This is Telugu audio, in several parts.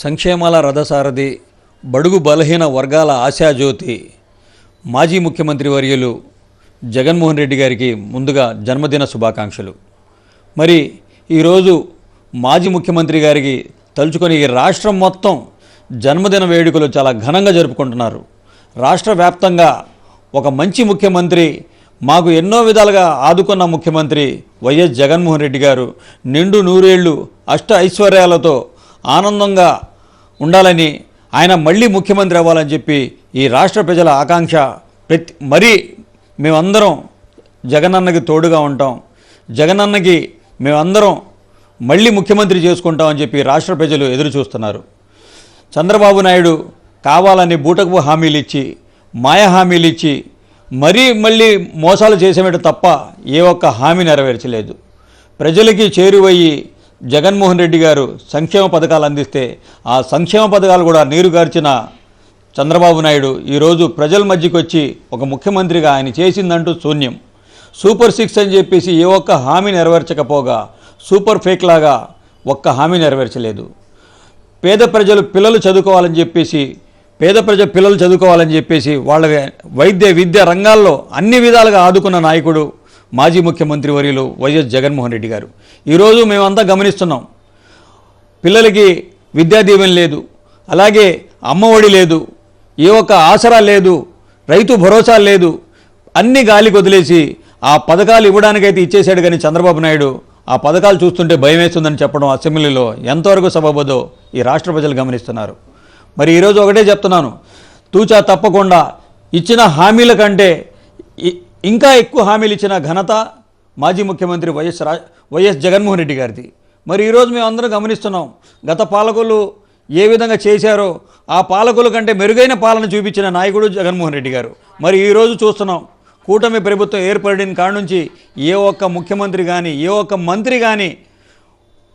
సంక్షేమాల రథసారథి, బడుగు బలహీన వర్గాల ఆశాజ్యోతి మాజీ ముఖ్యమంత్రి వర్యులు జగన్మోహన్ రెడ్డి గారికి ముందుగా జన్మదిన శుభాకాంక్షలు. మరి ఈరోజు మాజీ ముఖ్యమంత్రి గారికి తలుచుకొని ఈ రాష్ట్రం మొత్తం జన్మదిన వేడుకలు చాలా ఘనంగా జరుపుకుంటున్నారు. రాష్ట్ర వ్యాప్తంగా ఒక మంచి ముఖ్యమంత్రి, మాకు ఎన్నో విధాలుగా ఆదుకున్న ముఖ్యమంత్రి వైఎస్ జగన్మోహన్ రెడ్డి గారు నిండు నూరేళ్లు అష్ట ఐశ్వర్యాలతో ఆనందంగా ఉండాలని, ఆయన మళ్ళీ ముఖ్యమంత్రి అవ్వాలని చెప్పి ఈ రాష్ట్ర ప్రజల ఆకాంక్ష. మరీ మేమందరం జగనన్నకి తోడుగా ఉంటాం, జగనన్నకి మేమందరం మళ్ళీ ముఖ్యమంత్రి చేసుకుంటామని చెప్పి రాష్ట్ర ప్రజలు ఎదురు చూస్తున్నారు. చంద్రబాబు నాయుడు కావాలని బూటకపు హామీలు ఇచ్చి, మాయ హామీలు ఇచ్చి మళ్ళీ మోసాలు చేసేమట తప్ప ఏ ఒక్క హామీ నెరవేర్చలేదు. ప్రజలకి చేరువయ్యి జగన్మోహన్ రెడ్డి గారు సంక్షేమ పథకాలు అందిస్తే ఆ సంక్షేమ పథకాలు కూడా నీరుగార్చిన చంద్రబాబు నాయుడు ఈరోజు ప్రజల మధ్యకి వచ్చి ఒక ముఖ్యమంత్రిగా ఆయన చేసిందంటూ శూన్యం. సూపర్ 6 అని చెప్పేసి ఏ ఒక్క హామీ నెరవేర్చకపోగా సూపర్ ఫేక్ లాగా ఒక్క హామీ నెరవేర్చలేదు. పేద ప్రజలు పిల్లలు చదువుకోవాలని చెప్పేసి వాళ్ళ వైద్య విద్య రంగాల్లో అన్ని విధాలుగా ఆదుకున్న నాయకుడు మాజీ ముఖ్యమంత్రి వర్యులు వైఎస్ జగన్మోహన్ రెడ్డి గారు. ఈరోజు మేమంతా గమనిస్తున్నాం, పిల్లలకి విద్యా దీవెన లేదు, అలాగే అమ్మఒడి లేదు, ఏ ఒక్క ఆసరా లేదు, రైతు భరోసా లేదు, అన్ని గాలికి వదిలేసి ఆ పథకాలు ఇవ్వడానికైతే ఇచ్చేశాడు. కానీ చంద్రబాబు నాయుడు ఆ పథకాలు చూస్తుంటే భయం వేస్తుందని చెప్పడం అసెంబ్లీలో ఎంతవరకు సబబదో ఈ రాష్ట్ర ప్రజలు గమనిస్తున్నారు. మరి ఈరోజు ఒకటే చెప్తున్నాను, తూచా తప్పకుండా ఇచ్చిన హామీల కంటే ఇంకా ఎక్కువ హామీలు ఇచ్చిన ఘనత మాజీ ముఖ్యమంత్రి వైఎస్ జగన్మోహన్ రెడ్డి గారిది. మరి ఈరోజు మేము అందరం గమనిస్తున్నాం, గత పాలకులు ఏ విధంగా చేశారో ఆ పాలకుల కంటే మెరుగైన పాలన చూపించిన నాయకుడు జగన్మోహన్ రెడ్డి గారు. మరి ఈరోజు చూస్తున్నాం, కూటమి ప్రభుత్వం ఏర్పడిన కాడ నుంచి ఏ ఒక్క ముఖ్యమంత్రి కానీ ఏ ఒక్క మంత్రి కానీ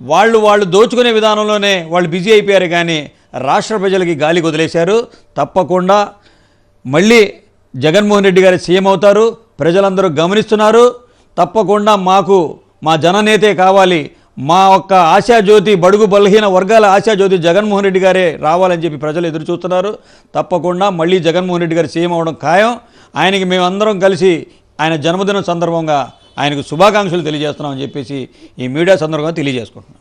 వాళ్ళు దోచుకునే విధానంలోనే వాళ్ళు బిజీ అయిపోయారు. కానీ రాష్ట్ర ప్రజలకి గాలికి వదిలేశారు. తప్పకుండా మళ్ళీ జగన్మోహన్ రెడ్డి గారు సీఎం అవుతారు, ప్రజలందరూ గమనిస్తున్నారు. తప్పకుండా మా జననేతే కావాలి, మా ఒక్క ఆశాజ్యోతి, బడుగు బలహీన వర్గాల ఆశాజ్యోతి జగన్మోహన్ రెడ్డి గారే రావాలని చెప్పి ప్రజలు ఎదురు చూస్తున్నారు. తప్పకుండా మళ్ళీ జగన్మోహన్ రెడ్డి గారు సీఎం అవడం ఖాయం. ఆయనకి మేమందరం కలిసి ఆయన జన్మదినం సందర్భంగా ఆయనకు శుభాకాంక్షలు తెలియజేస్తున్నామని చెప్పేసి ఈ మీడియా సందర్భంగా తెలియజేసుకుంటున్నాం.